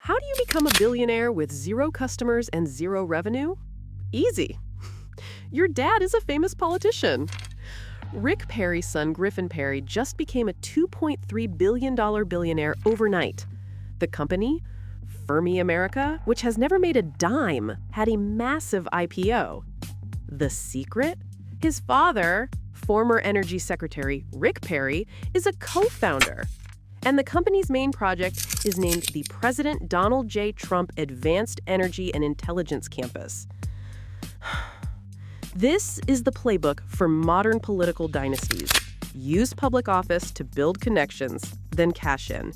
How do you become a billionaire with zero customers and zero revenue? Easy. Your dad is a famous politician. Rick Perry's son, Griffin Perry, just became a $2.3 billion billionaire overnight. The company, Fermi America, which has never made a dime, had a massive IPO. The secret? His father, former Energy Secretary Rick Perry, is a co-founder. And the company's main project is named the President Donald J. Trump Advanced Energy and Intelligence Campus. This is the playbook for modern political dynasties. Use public office to build connections, then cash in.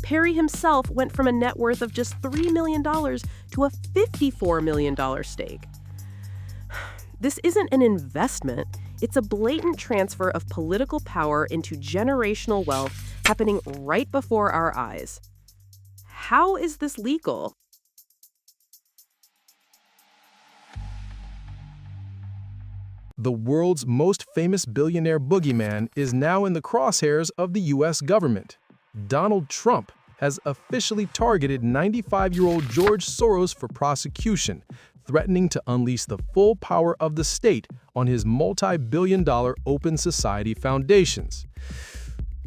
Perry himself went from a net worth of just $3 million to a $54 million stake. This isn't an investment. It's a blatant transfer of political power into generational wealth happening right before our eyes. How is this legal? The world's most famous billionaire boogeyman is now in the crosshairs of the U.S. government. Donald Trump has officially targeted 95-year-old George Soros for prosecution, threatening to unleash the full power of the state on his multi-billion-dollar Open Society foundations.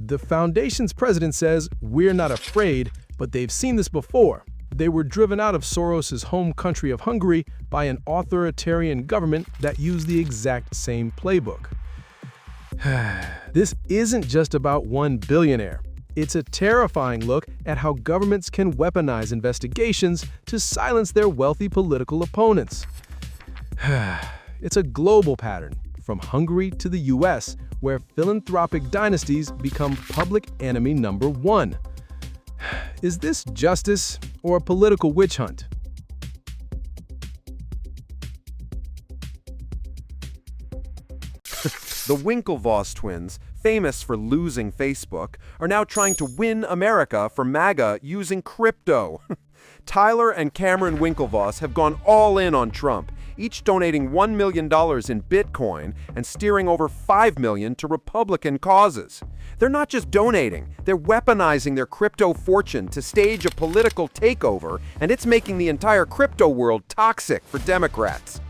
The foundation's president says, "We're not afraid, but they've seen this before. They were driven out of Soros's home country of Hungary by an authoritarian government that used the exact same playbook." This isn't just about one billionaire. It's a terrifying look at how governments can weaponize investigations to silence their wealthy political opponents. It's a global pattern, from Hungary to the US, where philanthropic dynasties become public enemy number one. Is this justice or a political witch hunt? The Winklevoss twins, famous for losing Facebook, are now trying to win America for MAGA using crypto. Tyler and Cameron Winklevoss have gone all in on Trump, each donating $1 million in Bitcoin and steering over $5 million to Republican causes. They're not just donating, they're weaponizing their crypto fortune to stage a political takeover, and it's making the entire crypto world toxic for Democrats.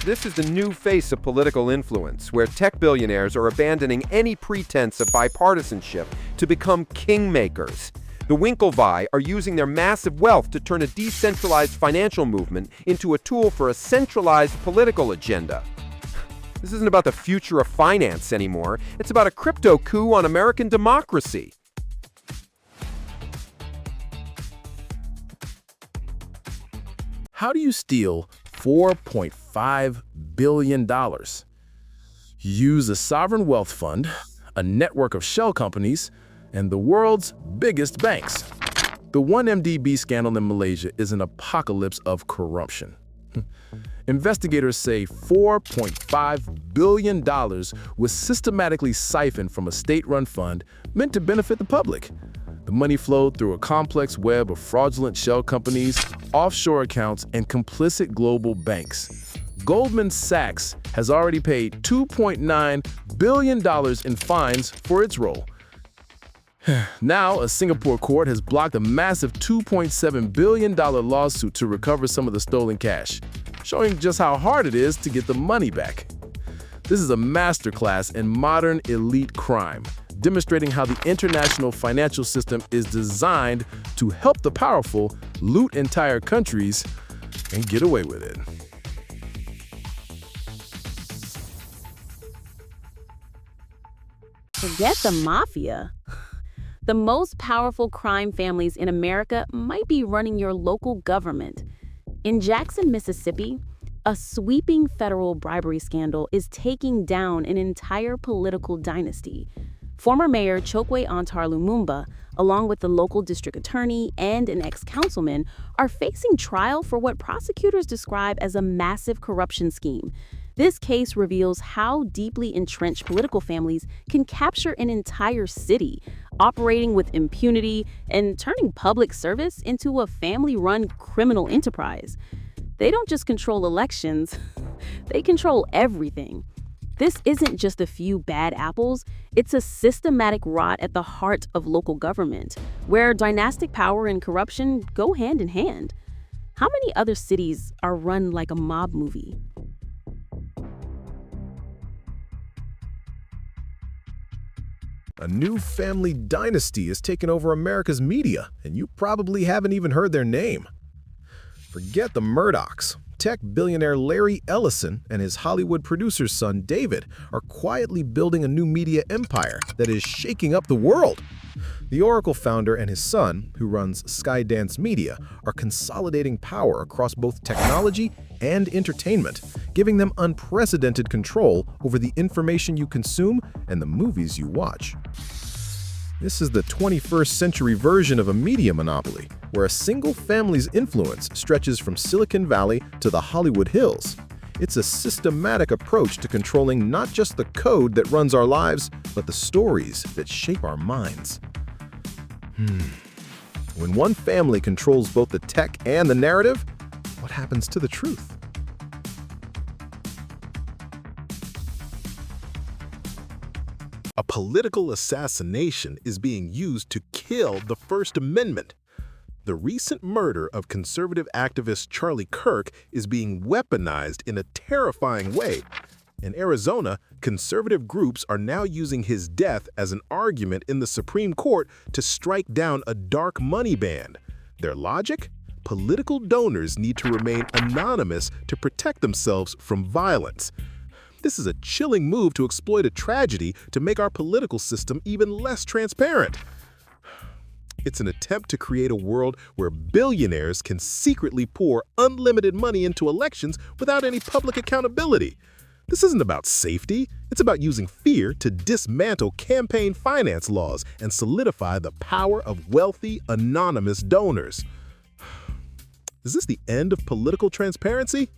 This is the new face of political influence, where tech billionaires are abandoning any pretense of bipartisanship to become kingmakers. The Winklevi are using their massive wealth to turn a decentralized financial movement into a tool for a centralized political agenda. This isn't about the future of finance anymore. It's about a crypto coup on American democracy. How do you steal $4.5 billion? Use a sovereign wealth fund, a network of shell companies, and the world's biggest banks. The 1MDB scandal in Malaysia is an apocalypse of corruption. Investigators say $4.5 billion was systematically siphoned from a state-run fund meant to benefit the public. The money flowed through a complex web of fraudulent shell companies, offshore accounts, and complicit global banks. Goldman Sachs has already paid $2.9 billion in fines for its role. Now, a Singapore court has blocked a massive $2.7 billion lawsuit to recover some of the stolen cash, showing just how hard it is to get the money back. This is a masterclass in modern elite crime, demonstrating how the international financial system is designed to help the powerful loot entire countries and get away with it. Forget the mafia. The most powerful crime families in America might be running your local government. In Jackson, Mississippi, a sweeping federal bribery scandal is taking down an entire political dynasty. Former Mayor Chokwe Antar Lumumba, along with the local district attorney and an ex-councilman, are facing trial for what prosecutors describe as a massive corruption scheme. This case reveals how deeply entrenched political families can capture an entire city, operating with impunity and turning public service into a family-run criminal enterprise. They don't just control elections, they control everything. This isn't just a few bad apples, it's a systematic rot at the heart of local government, where dynastic power and corruption go hand in hand. How many other cities are run like a mob movie? A new family dynasty has taken over America's media, and you probably haven't even heard their name. Forget the Murdochs. Tech billionaire Larry Ellison and his Hollywood producer's son David are quietly building a new media empire that is shaking up the world. The Oracle founder and his son, who runs Skydance Media, are consolidating power across both technology and entertainment, giving them unprecedented control over the information you consume and the movies you watch. This is the 21st century version of a media monopoly, where a single family's influence stretches from Silicon Valley to the Hollywood Hills. It's a systematic approach to controlling not just the code that runs our lives, but the stories that shape our minds. When one family controls both the tech and the narrative, what happens to the truth? A political assassination is being used to kill the First Amendment. The recent murder of conservative activist Charlie Kirk is being weaponized in a terrifying way. In Arizona, conservative groups are now using his death as an argument in the Supreme Court to strike down a dark money ban. Their logic? Political donors need to remain anonymous to protect themselves from violence. This is a chilling move to exploit a tragedy to make our political system even less transparent. It's an attempt to create a world where billionaires can secretly pour unlimited money into elections without any public accountability. This isn't about safety. It's about using fear to dismantle campaign finance laws and solidify the power of wealthy, anonymous donors. Is this the end of political transparency?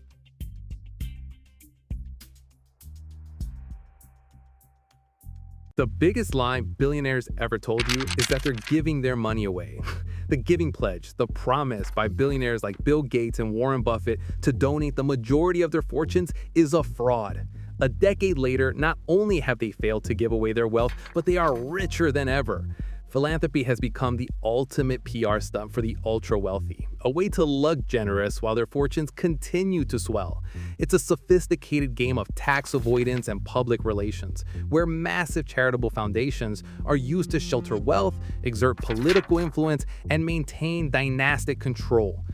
The biggest lie billionaires ever told you is that they're giving their money away. The giving pledge, the promise by billionaires like Bill Gates and Warren Buffett to donate the majority of their fortunes, is a fraud. A decade later, not only have they failed to give away their wealth, but they are richer than ever. Philanthropy has become the ultimate PR stunt for the ultra-wealthy, a way to look generous while their fortunes continue to swell. It's a sophisticated game of tax avoidance and public relations, where massive charitable foundations are used to shelter wealth, exert political influence, and maintain dynastic control.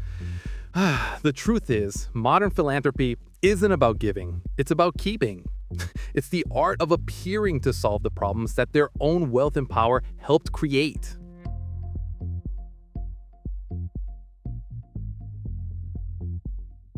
The truth is, modern philanthropy isn't about giving, it's about keeping. It's the art of appearing to solve the problems that their own wealth and power helped create.